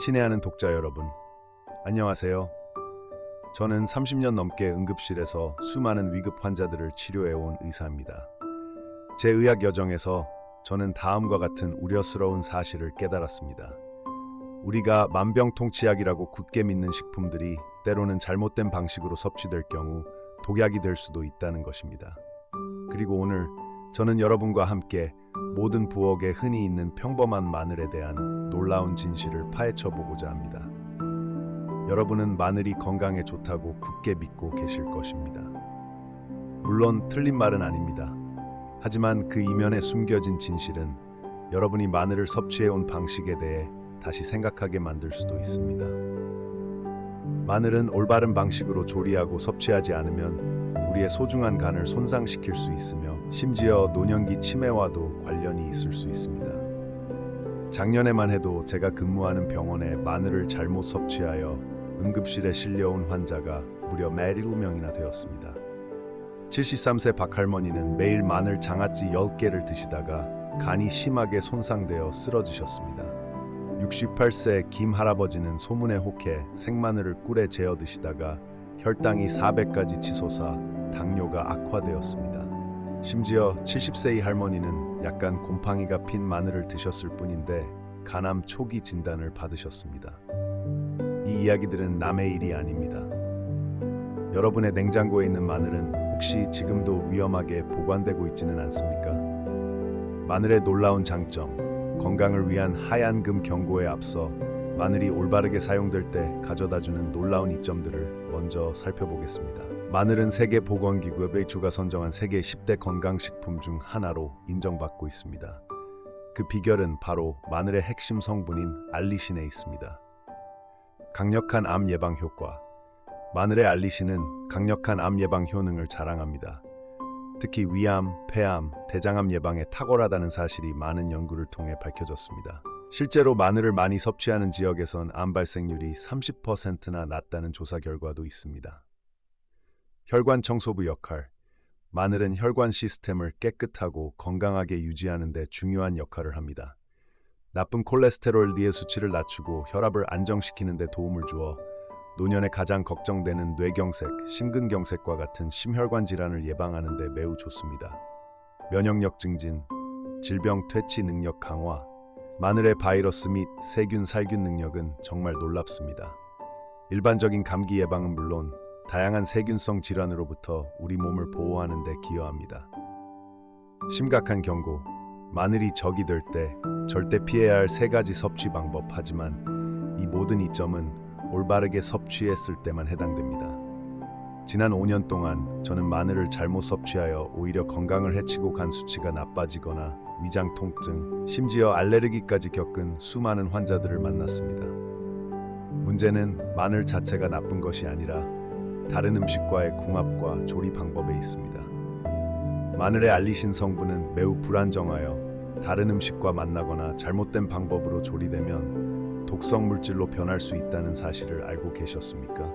친애하는 독자 여러분, 안녕하세요. 저는 30년 넘게 응급실에서 수많은 위급 환자들을 치료해온 의사입니다. 제 의학 여정에서 저는 다음과 같은 우려스러운 사실을 깨달았습니다. 우리가 만병통치약이라고 굳게 믿는 식품들이 때로는 잘못된 방식으로 섭취될 경우 독약이 될 수도 있다는 것입니다. 그리고 오늘 저는 여러분과 함께 모든 부엌에 흔히 있는 평범한 마늘에 대한 놀라운 진실을 파헤쳐 보고자 합니다. 여러분은 마늘이 건강에 좋다고 굳게 믿고 계실 것입니다. 물론 틀린 말은 아닙니다. 하지만 그 이면에 숨겨진 진실은 여러분이 마늘을 섭취해온 방식에 대해 다시 생각하게 만들 수도 있습니다. 마늘은 올바른 방식으로 조리하고 섭취하지 않으면 우리의 소중한 간을 손상시킬 수 있으며 심지어 노년기 치매와도 관련이 있을 수 있습니다. 작년에만 해도 제가 근무하는 병원에 마늘을 잘못 섭취하여 응급실에 실려온 환자가 무려 47명이나 되었습니다. 73세 박할머니는 매일 마늘 장아찌 10개를 드시다가 간이 심하게 손상되어 쓰러지셨습니다. 68세 김 할아버지는 소문에 혹해 생마늘을 꿀에 재어 드시다가 혈당이 400까지 치솟아 당뇨가 악화되었습니다. 심지어 70세의 할머니는 약간 곰팡이가 핀 마늘을 드셨을 뿐인데 간암 초기 진단을 받으셨습니다. 이 이야기들은 남의 일이 아닙니다. 여러분의 냉장고에 있는 마늘은 혹시 지금도 위험하게 보관되고 있지는 않습니까? 마늘의 놀라운 장점, 건강을 위한 하얀 금 경고에 앞서 마늘이 올바르게 사용될 때 가져다주는 놀라운 이점들을 먼저 살펴보겠습니다. 마늘은 세계보건기구 WHO가 선정한 세계 10대 건강식품 중 하나로 인정받고 있습니다. 그 비결은 바로 마늘의 핵심 성분인 알리신에 있습니다. 강력한 암 예방 효과. 마늘의 알리신은 강력한 암 예방 효능을 자랑합니다. 특히 위암, 폐암, 대장암 예방에 탁월하다는 사실이 많은 연구를 통해 밝혀졌습니다. 실제로 마늘을 많이 섭취하는 지역에선 암 발생률이 30%나 낮다는 조사 결과도 있습니다. 혈관 청소부 역할. 마늘은 혈관 시스템을 깨끗하고 건강하게 유지하는 데 중요한 역할을 합니다. 나쁜 콜레스테롤 수치를 낮추고 혈압을 안정시키는 데 도움을 주어 노년에 가장 걱정되는 뇌경색, 심근경색과 같은 심혈관 질환을 예방하는 데 매우 좋습니다. 면역력 증진, 질병 퇴치 능력 강화. 마늘의 바이러스 및 세균, 살균 능력은 정말 놀랍습니다. 일반적인 감기 예방은 물론 다양한 세균성 질환으로부터 우리 몸을 보호하는 데 기여합니다. 심각한 경고. 마늘이 적이 될 때 절대 피해야 할 3가지 섭취 방법. 하지만 이 모든 이점은 올바르게 섭취했을 때만 해당됩니다. 지난 5년 동안 저는 마늘을 잘못 섭취하여 오히려 건강을 해치고 간 수치가 나빠지거나 위장 통증, 심지어 알레르기까지 겪은 수많은 환자들을 만났습니다. 문제는 마늘 자체가 나쁜 것이 아니라 다른 음식과의 궁합과 조리 방법에 있습니다. 마늘의 알리신 성분은 매우 불안정하여 다른 음식과 만나거나 잘못된 방법으로 조리되면 독성 물질로 변할 수 있다는 사실을 알고 계셨습니까?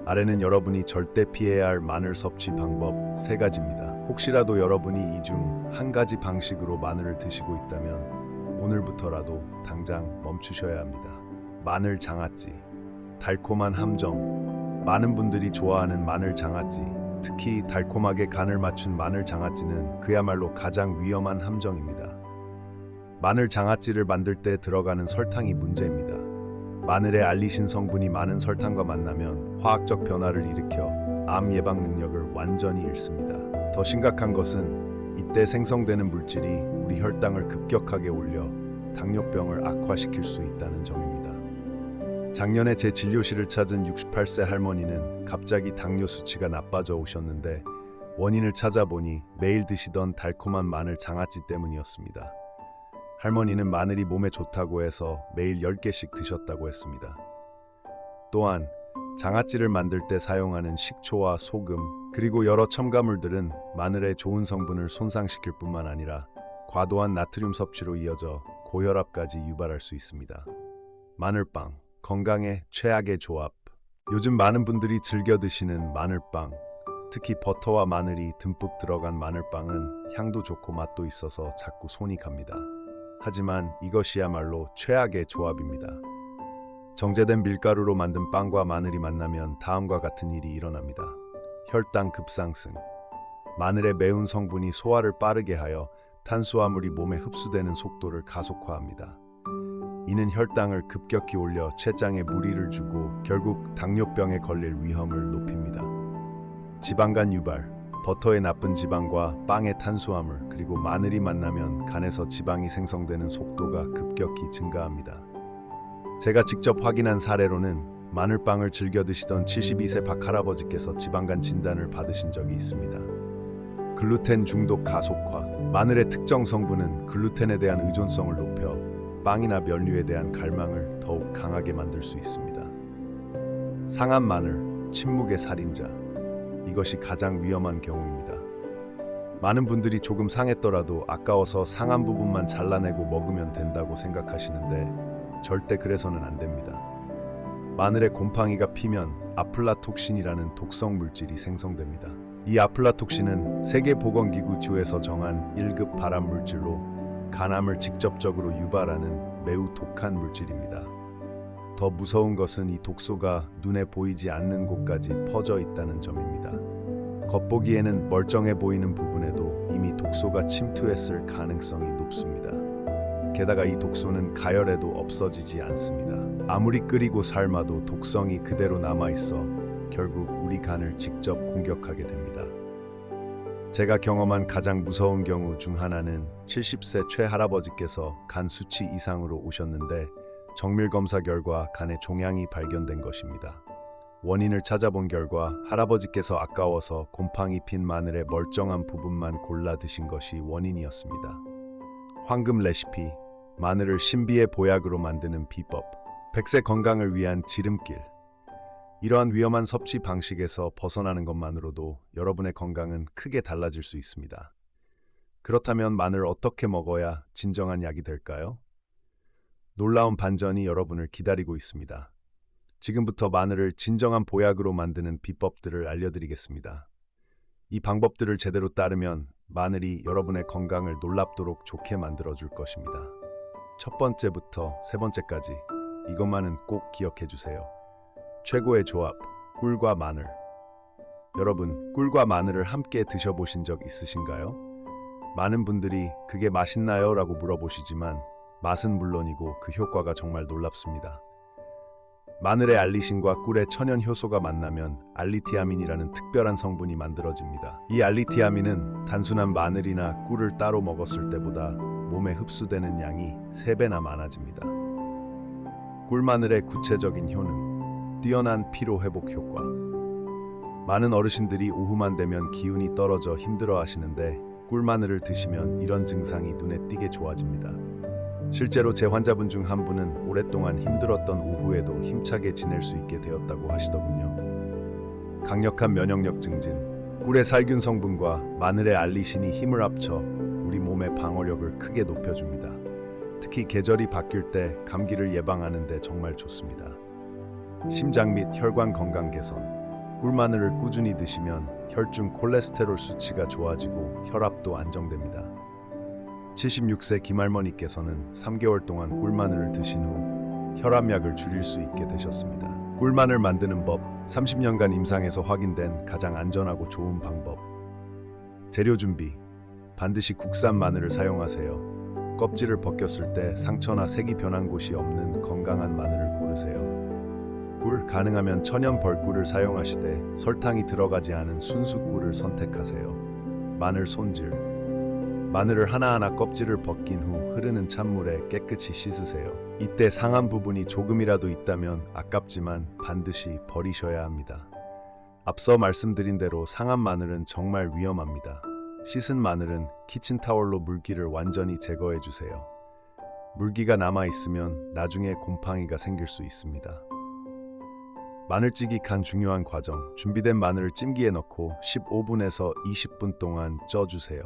아래는 여러분이 절대 피해야 할 마늘 섭취 방법 3가지입니다. 혹시라도 여러분이 이 중 한 가지 방식으로 마늘을 드시고 있다면 오늘부터라도 당장 멈추셔야 합니다. 마늘 장아찌. 달콤한 함정. 많은 분들이 좋아하는 마늘 장아찌, 특히 달콤하게 간을 맞춘 마늘 장아찌는 그야말로 가장 위험한 함정입니다. 마늘 장아찌를 만들 때 들어가는 설탕이 문제입니다. 마늘의 알리신 성분이 많은 설탕과 만나면 화학적 변화를 일으켜 암 예방 능력을 완전히 잃습니다. 더 심각한 것은 이때 생성되는 물질이 우리 혈당을 급격하게 올려 당뇨병을 악화시킬 수 있다는 점입니다. 작년에 제 진료실을 찾은 68세 할머니는 갑자기 당뇨 수치가 나빠져 오셨는데 원인을 찾아보니 매일 드시던 달콤한 마늘 장아찌 때문이었습니다. 할머니는 마늘이 몸에 좋다고 해서 매일 10개씩 드셨다고 했습니다. 또한 장아찌를 만들 때 사용하는 식초와 소금, 그리고 여러 첨가물들은 마늘의 좋은 성분을 손상시킬 뿐만 아니라 과도한 나트륨 섭취로 이어져 고혈압까지 유발할 수 있습니다. 마늘빵, 건강에 최악의 조합. 요즘 많은 분들이 즐겨 드시는 마늘빵, 특히 버터와 마늘이 듬뿍 들어간 마늘빵은 향도 좋고 맛도 있어서 자꾸 손이 갑니다. 하지만 이것이야말로 최악의 조합입니다. 정제된 밀가루로 만든 빵과 마늘이 만나면 다음과 같은 일이 일어납니다. 혈당 급상승. 마늘의 매운 성분이 소화를 빠르게 하여 탄수화물이 몸에 흡수되는 속도를 가속화합니다. 이는 혈당을 급격히 올려 췌장에 무리를 주고 결국 당뇨병에 걸릴 위험을 높입니다. 지방간 유발. 버터의 나쁜 지방과 빵의 탄수화물 그리고 마늘이 만나면 간에서 지방이 생성되는 속도가 급격히 증가합니다. 제가 직접 확인한 사례로는 마늘빵을 즐겨 드시던 72세 박할아버지께서 지방간 진단을 받으신 적이 있습니다. 글루텐 중독 가속화. 마늘의 특정 성분은 글루텐에 대한 의존성을 높여 빵이나 면류에 대한 갈망을 더욱 강하게 만들 수 있습니다. 상한 마늘, 침묵의 살인자. 이것이 가장 위험한 경우입니다. 많은 분들이 조금 상했더라도 아까워서 상한 부분만 잘라내고 먹으면 된다고 생각하시는데 절대 그래서는 안 됩니다. 마늘에 곰팡이가 피면 아플라톡신이라는 독성 물질이 생성됩니다. 이 아플라톡신은 세계보건기구 주에서 정한 1급 발암 물질로 간암을 직접적으로 유발하는 매우 독한 물질입니다. 더 무서운 것은 이 독소가 눈에 보이지 않는 곳까지 퍼져 있다는 점입니다. 겉보기에는 멀쩡해 보이는 부분에도 이미 독소가 침투했을 가능성이 높습니다. 게다가 이 독소는 가열해도 없어지지 않습니다. 아무리 끓이고 삶아도 독성이 그대로 남아있어 결국 우리 간을 직접 공격하게 됩니다. 제가 경험한 가장 무서운 경우 중 하나는 70세 최할아버지께서 간 수치 이상으로 오셨는데 정밀검사 결과 간에 종양이 발견된 것입니다. 원인을 찾아본 결과 할아버지께서 아까워서 곰팡이 핀 마늘의 멀쩡한 부분만 골라 드신 것이 원인이었습니다. 황금 레시피, 마늘을 신비의 보약으로 만드는 비법, 100세 건강을 위한 지름길. 이러한 위험한 섭취 방식에서 벗어나는 것만으로도 여러분의 건강은 크게 달라질 수 있습니다. 그렇다면 마늘 어떻게 먹어야 진정한 약이 될까요? 놀라운 반전이 여러분을 기다리고 있습니다. 지금부터 마늘을 진정한 보약으로 만드는 비법들을 알려드리겠습니다. 이 방법들을 제대로 따르면 마늘이 여러분의 건강을 놀랍도록 좋게 만들어줄 것입니다. 첫 번째부터 세 번째까지 이것만은 꼭 기억해 주세요. 최고의 조합, 꿀과 마늘. 여러분, 꿀과 마늘을 함께 드셔보신 적 있으신가요? 많은 분들이 그게 맛있나요? 라고 물어보시지만 맛은 물론이고 그 효과가 정말 놀랍습니다. 마늘의 알리신과 꿀의 천연 효소가 만나면 알리티아민이라는 특별한 성분이 만들어집니다. 이 알리티아민은 단순한 마늘이나 꿀을 따로 먹었을 때보다 몸에 흡수되는 양이 3배나 많아집니다. 꿀마늘의 구체적인 효능, 뛰어난 피로 회복 효과. 많은 어르신들이 오후만 되면 기운이 떨어져 힘들어 하시는데 꿀마늘을 드시면 이런 증상이 눈에 띄게 좋아집니다. 실제로 제 환자분 중 한 분은 오랫동안 힘들었던 오후에도 힘차게 지낼 수 있게 되었다고 하시더군요. 강력한 면역력 증진. 꿀의 살균 성분과 마늘의 알리신이 힘을 합쳐 우리 몸의 방어력을 크게 높여줍니다. 특히 계절이 바뀔 때 감기를 예방하는 데 정말 좋습니다. 심장 및 혈관 건강 개선. 꿀마늘을 꾸준히 드시면 혈중 콜레스테롤 수치가 좋아지고 혈압도 안정됩니다. 76세 김할머니께서는 3개월 동안 꿀마늘을 드신 후 혈압약을 줄일 수 있게 되셨습니다. 꿀마늘 만드는 법, 30년간 임상에서 확인된 가장 안전하고 좋은 방법. 재료 준비, 반드시 국산 마늘을 사용하세요. 껍질을 벗겼을 때 상처나 색이 변한 곳이 없는 건강한 마늘을 고르세요. 꿀, 가능하면 천연 벌꿀을 사용하시되 설탕이 들어가지 않은 순수 꿀을 선택하세요. 마늘 손질. 마늘을 하나하나 껍질을 벗긴 후 흐르는 찬물에 깨끗이 씻으세요. 이때 상한 부분이 조금이라도 있다면 아깝지만 반드시 버리셔야 합니다. 앞서 말씀드린 대로 상한 마늘은 정말 위험합니다. 씻은 마늘은 키친타월로 물기를 완전히 제거해 주세요. 물기가 남아있으면 나중에 곰팡이가 생길 수 있습니다. 마늘찌기 간 중요한 과정. 준비된 마늘을 찜기에 넣고 15분에서 20분 동안 쪄주세요.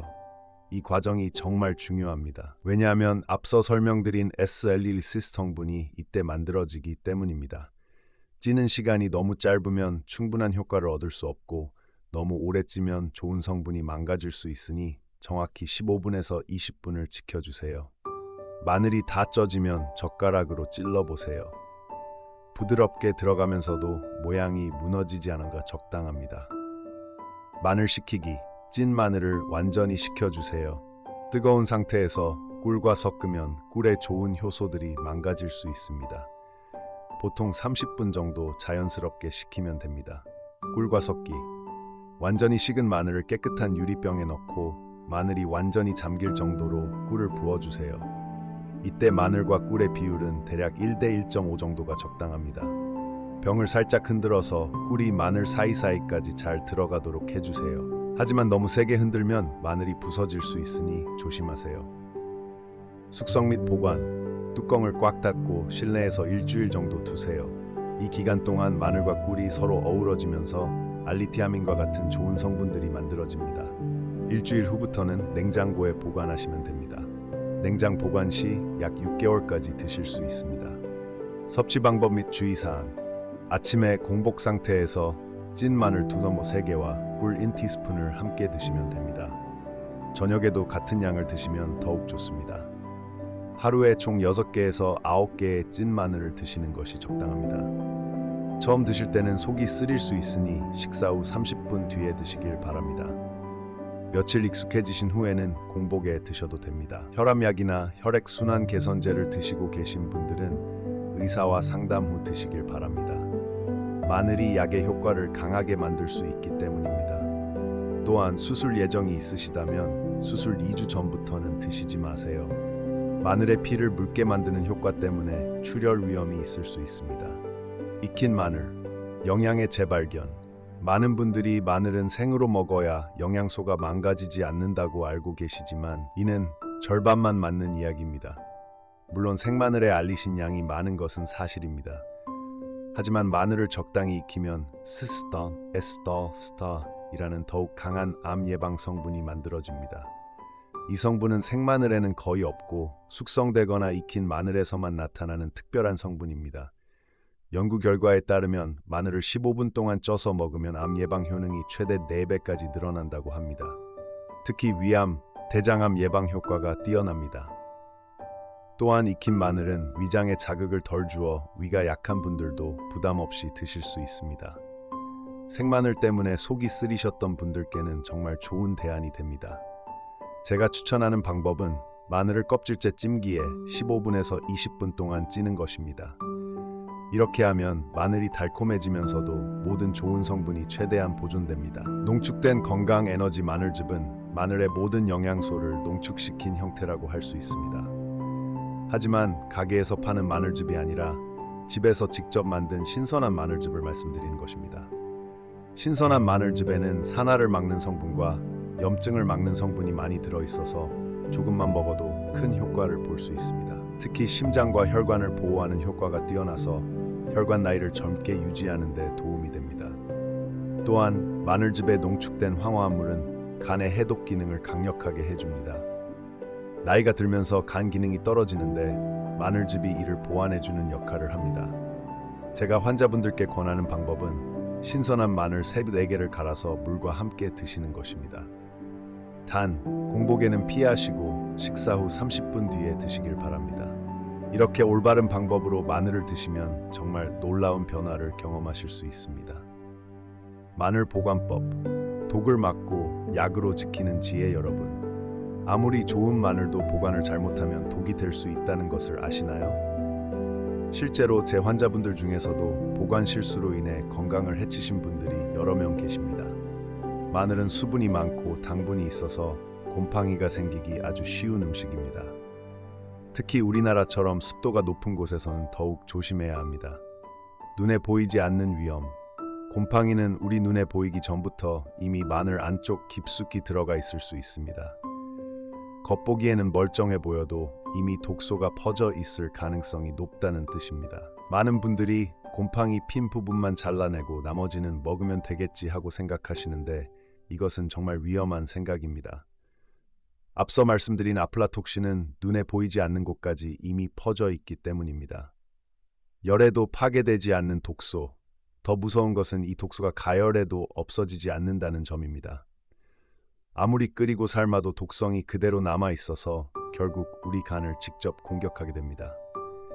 이 과정이 정말 중요합니다. 왜냐하면 앞서 설명드린 S-엘릴리시스 성분이 이때 만들어지기 때문입니다. 찌는 시간이 너무 짧으면 충분한 효과를 얻을 수 없고 너무 오래 찌면 좋은 성분이 망가질 수 있으니 정확히 15분에서 20분을 지켜주세요. 마늘이 다 쪄지면 젓가락으로 찔러보세요. 부드럽게 들어가면서도 모양이 무너지지 않은가 적당합니다. 마늘 식히기. 찐 마늘을 완전히 식혀주세요. 뜨거운 상태에서 꿀과 섞으면 꿀의 좋은 효소들이 망가질 수 있습니다. 보통 30분 정도 자연스럽게 식히면 됩니다. 꿀과 섞기. 완전히 식은 마늘을 깨끗한 유리병에 넣고 마늘이 완전히 잠길 정도로 꿀을 부어주세요. 이때 마늘과 꿀의 비율은 대략 1대 1.5 정도가 적당합니다. 병을 살짝 흔들어서 꿀이 마늘 사이사이까지 잘 들어가도록 해주세요. 하지만 너무 세게 흔들면 마늘이 부서질 수 있으니 조심하세요. 숙성 및 보관. 뚜껑을 꽉 닫고 실내에서 일주일 정도 두세요. 이 기간 동안 마늘과 꿀이 서로 어우러지면서 알리티아민과 같은 좋은 성분들이 만들어집니다. 일주일 후부터는 냉장고에 보관하시면 됩니다. 냉장 보관 시 약 6개월까지 드실 수 있습니다. 섭취 방법 및 주의사항. 아침에 공복 상태에서 찐 마늘 2너머 3개와 꿀 1티스푼을 함께 드시면 됩니다. 저녁에도 같은 양을 드시면 더욱 좋습니다. 하루에 총 6개에서 9개의 찐 마늘을 드시는 것이 적당합니다. 처음 드실 때는 속이 쓰릴 수 있으니 식사 후 30분 뒤에 드시길 바랍니다. 며칠 익숙해지신 후에는 공복에 드셔도 됩니다. 혈압약이나 혈액순환 개선제를 드시고 계신 분들은 의사와 상담 후 드시길 바랍니다. 마늘이 약의 효과를 강하게 만들 수 있기 때문입니다. 또한 수술 예정이 있으시다면 수술 2주 전부터는 드시지 마세요. 마늘의 피를 묽게 만드는 효과 때문에 출혈 위험이 있을 수 있습니다. 익힌 마늘, 영양의 재발견. 많은 분들이 마늘은 생으로 먹어야 영양소가 망가지지 않는다고 알고 계시지만 이는 절반만 맞는 이야기입니다. 물론 생마늘의 알리신 양이 많은 것은 사실입니다. 하지만 마늘을 적당히 익히면 스스턴, 스터이라는 더욱 강한 암 예방 성분이 만들어집니다. 이 성분은 생마늘에는 거의 없고 숙성되거나 익힌 마늘에서만 나타나는 특별한 성분입니다. 연구 결과에 따르면 마늘을 15분 동안 쪄서 먹으면 암 예방 효능이 최대 4배까지 늘어난다고 합니다. 특히 위암, 대장암 예방 효과가 뛰어납니다. 또한 익힌 마늘은 위장에 자극을 덜 주어 위가 약한 분들도 부담 없이 드실 수 있습니다. 생마늘 때문에 속이 쓰리셨던 분들께는 정말 좋은 대안이 됩니다. 제가 추천하는 방법은 마늘을 껍질째 찜기에 15분에서 20분 동안 찌는 것입니다. 이렇게 하면 마늘이 달콤해지면서도 모든 좋은 성분이 최대한 보존됩니다. 농축된 건강 에너지 마늘즙은 마늘의 모든 영양소를 농축시킨 형태라고 할 수 있습니다. 하지만 가게에서 파는 마늘즙이 아니라 집에서 직접 만든 신선한 마늘즙을 말씀드리는 것입니다. 신선한 마늘즙에는 산화를 막는 성분과 염증을 막는 성분이 많이 들어있어서 조금만 먹어도 큰 효과를 볼 수 있습니다. 특히 심장과 혈관을 보호하는 효과가 뛰어나서 혈관 나이를 젊게 유지하는 데 도움이 됩니다. 또한 마늘즙에 농축된 황화합물은 간의 해독 기능을 강력하게 해줍니다. 나이가 들면서 간 기능이 떨어지는데 마늘즙이 이를 보완해주는 역할을 합니다. 제가 환자분들께 권하는 방법은 신선한 마늘 3-4개를 갈아서 물과 함께 드시는 것입니다. 단, 공복에는 피하시고 식사 후 30분 뒤에 드시길 바랍니다. 이렇게 올바른 방법으로 마늘을 드시면 정말 놀라운 변화를 경험하실 수 있습니다. 마늘 보관법. 독을 막고 약으로 지키는 지혜. 여러분, 아무리 좋은 마늘도 보관을 잘못하면 독이 될 수 있다는 것을 아시나요? 실제로 제 환자분들 중에서도 보관 실수로 인해 건강을 해치신 분들이 여러 명 계십니다. 마늘은 수분이 많고 당분이 있어서 곰팡이가 생기기 아주 쉬운 음식입니다. 특히 우리나라처럼 습도가 높은 곳에서는 더욱 조심해야 합니다. 눈에 보이지 않는 위험. 곰팡이는 우리 눈에 보이기 전부터 이미 마늘 안쪽 깊숙이 들어가 있을 수 있습니다. 겉보기에는 멀쩡해 보여도 이미 독소가 퍼져 있을 가능성이 높다는 뜻입니다. 많은 분들이 곰팡이 핀 부분만 잘라내고 나머지는 먹으면 되겠지 하고 생각하시는데 이것은 정말 위험한 생각입니다. 앞서 말씀드린 아플라톡신은 눈에 보이지 않는 곳까지 이미 퍼져 있기 때문입니다. 열에도 파괴되지 않는 독소. 더 무서운 것은 이 독소가 가열해도 없어지지 않는다는 점입니다. 아무리 끓이고 삶아도 독성이 그대로 남아 있어서 결국 우리 간을 직접 공격하게 됩니다.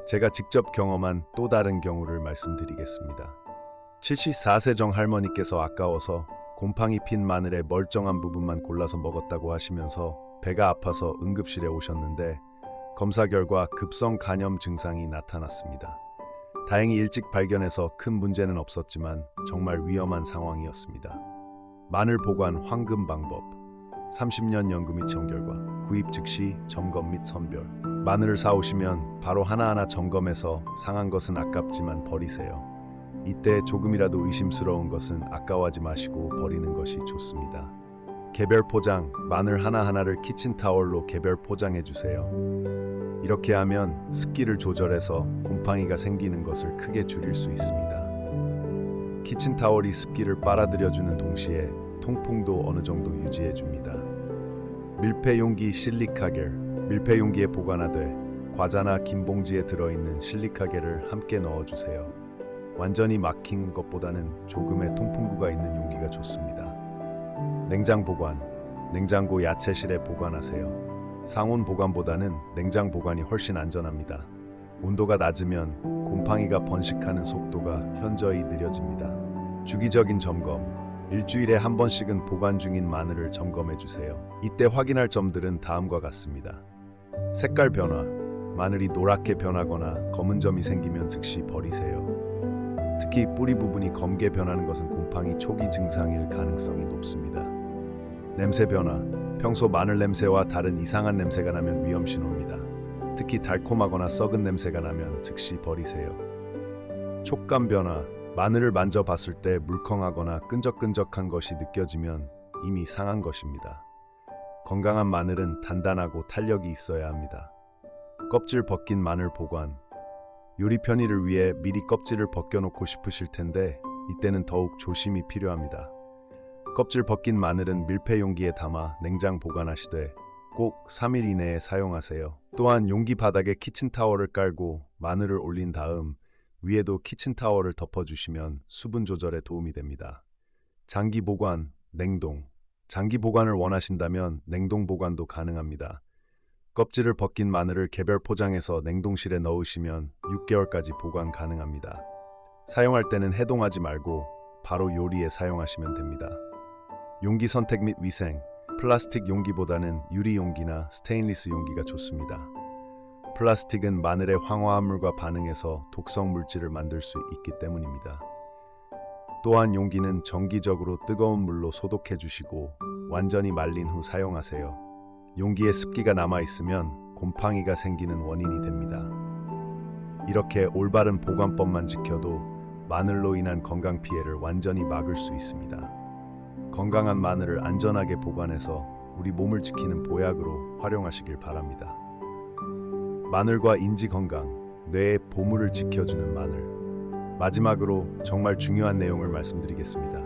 제가 직접 경험한 또 다른 경우를 말씀드리겠습니다. 74세정 할머니께서 아까워서 곰팡이 핀 마늘의 멀쩡한 부분만 골라서 먹었다고 하시면서 배가 아파서 응급실에 오셨는데 검사 결과 급성 간염 증상이 나타났습니다. 다행히 일찍 발견해서 큰 문제는 없었지만 정말 위험한 상황이었습니다. 마늘 보관 황금 방법. 30년 연금 이청 결과 구입 즉시 점검 및 선별. 마늘을 사오시면 바로 하나하나 점검해서 상한 것은 아깝지만 버리세요. 이때 조금이라도 의심스러운 것은 아까워하지 마시고 버리는 것이 좋습니다. 개별 포장, 마늘 하나하나를 키친타월로 개별 포장해 주세요. 이렇게 하면 습기를 조절해서 곰팡이가 생기는 것을 크게 줄일 수 있습니다. 키친타월이 습기를 빨아들여주는 동시에 통풍도 어느 정도 유지해 줍니다. 밀폐용기 실리카겔. 밀폐용기에 보관하되 과자나 긴 봉지에 들어있는 실리카겔을 함께 넣어주세요. 완전히 막힌 것보다는 조금의 통풍구가 있는 용기가 좋습니다. 냉장 보관. 냉장고 야채실에 보관하세요. 상온 보관보다는 냉장 보관이 훨씬 안전합니다. 온도가 낮으면 곰팡이가 번식하는 속도가 현저히 느려집니다. 주기적인 점검. 일주일에 한 번씩은 보관 중인 마늘을 점검해 주세요. 이때 확인할 점들은 다음과 같습니다. 색깔 변화. 마늘이 노랗게 변하거나 검은 점이 생기면 즉시 버리세요. 특히 뿌리 부분이 검게 변하는 것은 곰팡이 초기 증상일 가능성이 높습니다. 냄새 변화. 평소 마늘 냄새와 다른 이상한 냄새가 나면 위험 신호입니다. 특히 달콤하거나 썩은 냄새가 나면 즉시 버리세요. 촉감 변화. 마늘을 만져봤을 때 물컹하거나 끈적끈적한 것이 느껴지면 이미 상한 것입니다. 건강한 마늘은 단단하고 탄력이 있어야 합니다. 껍질 벗긴 마늘 보관. 요리 편의를 위해 미리 껍질을 벗겨놓고 싶으실 텐데 이때는 더욱 조심이 필요합니다. 껍질 벗긴 마늘은 밀폐 용기에 담아 냉장 보관하시되 꼭 3일 이내에 사용하세요. 또한 용기 바닥에 키친타월을 깔고 마늘을 올린 다음 위에도 키친타월을 덮어주시면 수분 조절에 도움이 됩니다. 장기 보관, 냉동. 장기 보관을 원하신다면 냉동 보관도 가능합니다. 껍질을 벗긴 마늘을 개별 포장해서 냉동실에 넣으시면 6개월까지 보관 가능합니다. 사용할 때는 해동하지 말고 바로 요리에 사용하시면 됩니다. 용기 선택 및 위생. 플라스틱 용기보다는 유리 용기나 스테인리스 용기가 좋습니다. 플라스틱은 마늘의 황화합물과 반응해서 독성 물질을 만들 수 있기 때문입니다. 또한 용기는 정기적으로 뜨거운 물로 소독해 주시고 완전히 말린 후 사용하세요. 용기에 습기가 남아있으면 곰팡이가 생기는 원인이 됩니다. 이렇게 올바른 보관법만 지켜도 마늘로 인한 건강 피해를 완전히 막을 수 있습니다. 건강한 마늘을 안전하게 보관해서 우리 몸을 지키는 보약으로 활용하시길 바랍니다. 마늘과 인지 건강, 뇌의 보물을 지켜주는 마늘. 마지막으로 정말 중요한 내용을 말씀드리겠습니다.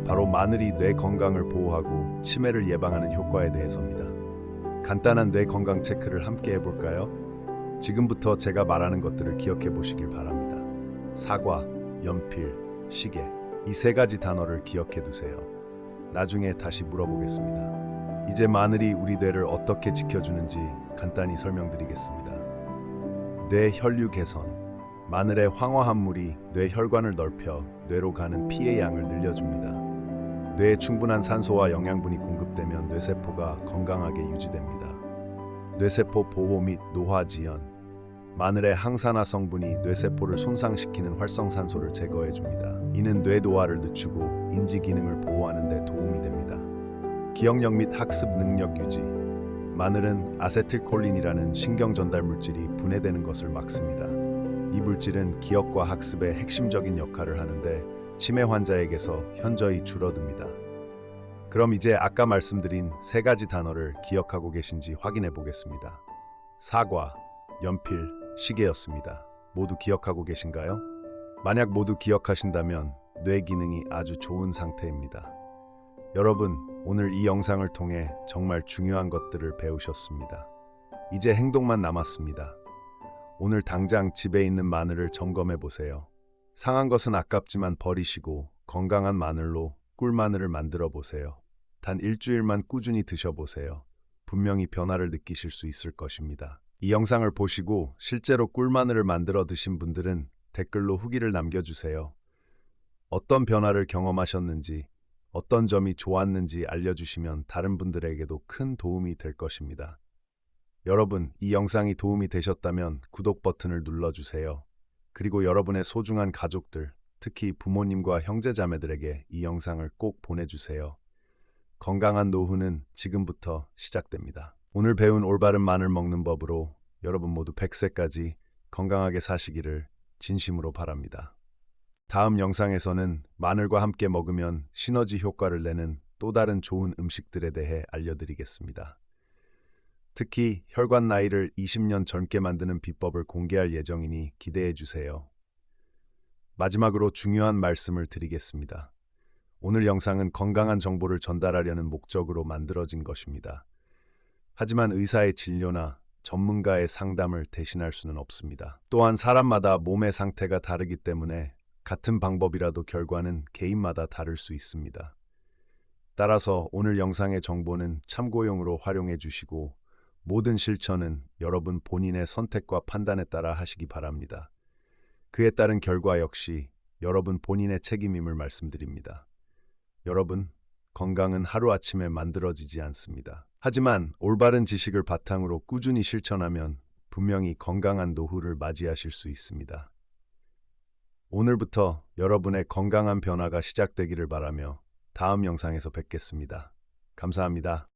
바로 마늘이 뇌 건강을 보호하고 치매를 예방하는 효과에 대해서입니다. 간단한 뇌 건강 체크를 함께 해볼까요? 지금부터 제가 말하는 것들을 기억해 보시길 바랍니다. 사과, 연필, 시계. 이 세 가지 단어를 기억해 두세요. 나중에 다시 물어보겠습니다. 이제 마늘이 우리 뇌를 어떻게 지켜주는지 간단히 설명드리겠습니다. 뇌 혈류 개선. 마늘의 황화합물이 뇌 혈관을 넓혀 뇌로 가는 피의 양을 늘려줍니다. 뇌에 충분한 산소와 영양분이 공급되면 뇌세포가 건강하게 유지됩니다. 뇌세포 보호 및 노화 지연. 마늘의 항산화 성분이 뇌세포를 손상시키는 활성산소를 제거해줍니다. 이는 뇌 노화를 늦추고 인지 기능을 보호하는 데 도움이 됩니다. 기억력 및 학습 능력 유지. 마늘은 아세틸콜린이라는 신경 전달 물질이 분해되는 것을 막습니다. 이 물질은 기억과 학습에 핵심적인 역할을 하는데 치매 환자에게서 현저히 줄어듭니다. 그럼 이제 아까 말씀드린 세 가지 단어를 기억하고 계신지 확인해 보겠습니다. 사과, 연필, 시계였습니다. 모두 기억하고 계신가요? 만약 모두 기억하신다면 뇌 기능이 아주 좋은 상태입니다. 여러분, 오늘 이 영상을 통해 정말 중요한 것들을 배우셨습니다. 이제 행동만 남았습니다. 오늘 당장 집에 있는 마늘을 점검해 보세요. 상한 것은 아깝지만 버리시고 건강한 마늘로 꿀마늘을 만들어 보세요. 단 일주일만 꾸준히 드셔보세요. 분명히 변화를 느끼실 수 있을 것입니다. 이 영상을 보시고 실제로 꿀마늘을 만들어 드신 분들은 댓글로 후기를 남겨주세요. 어떤 변화를 경험하셨는지, 어떤 점이 좋았는지 알려주시면 다른 분들에게도 큰 도움이 될 것입니다. 여러분, 이 영상이 도움이 되셨다면 구독 버튼을 눌러주세요. 그리고 여러분의 소중한 가족들, 특히 부모님과 형제자매들에게 이 영상을 꼭 보내주세요. 건강한 노후는 지금부터 시작됩니다. 오늘 배운 올바른 마늘 먹는 법으로 여러분 모두 100세까지 건강하게 사시기를 진심으로 바랍니다. 다음 영상에서는 마늘과 함께 먹으면 시너지 효과를 내는 또 다른 좋은 음식들에 대해 알려드리겠습니다. 특히 혈관 나이를 20년 젊게 만드는 비법을 공개할 예정이니 기대해 주세요. 마지막으로 중요한 말씀을 드리겠습니다. 오늘 영상은 건강한 정보를 전달하려는 목적으로 만들어진 것입니다. 하지만 의사의 진료나 전문가의 상담을 대신할 수는 없습니다. 또한 사람마다 몸의 상태가 다르기 때문에 같은 방법이라도 결과는 개인마다 다를 수 있습니다. 따라서 오늘 영상의 정보는 참고용으로 활용해 주시고 모든 실천은 여러분 본인의 선택과 판단에 따라 하시기 바랍니다. 그에 따른 결과 역시 여러분 본인의 책임임을 말씀드립니다. 여러분, 건강은 하루아침에 만들어지지 않습니다. 하지만 올바른 지식을 바탕으로 꾸준히 실천하면 분명히 건강한 노후를 맞이하실 수 있습니다. 오늘부터 여러분의 건강한 변화가 시작되기를 바라며 다음 영상에서 뵙겠습니다. 감사합니다.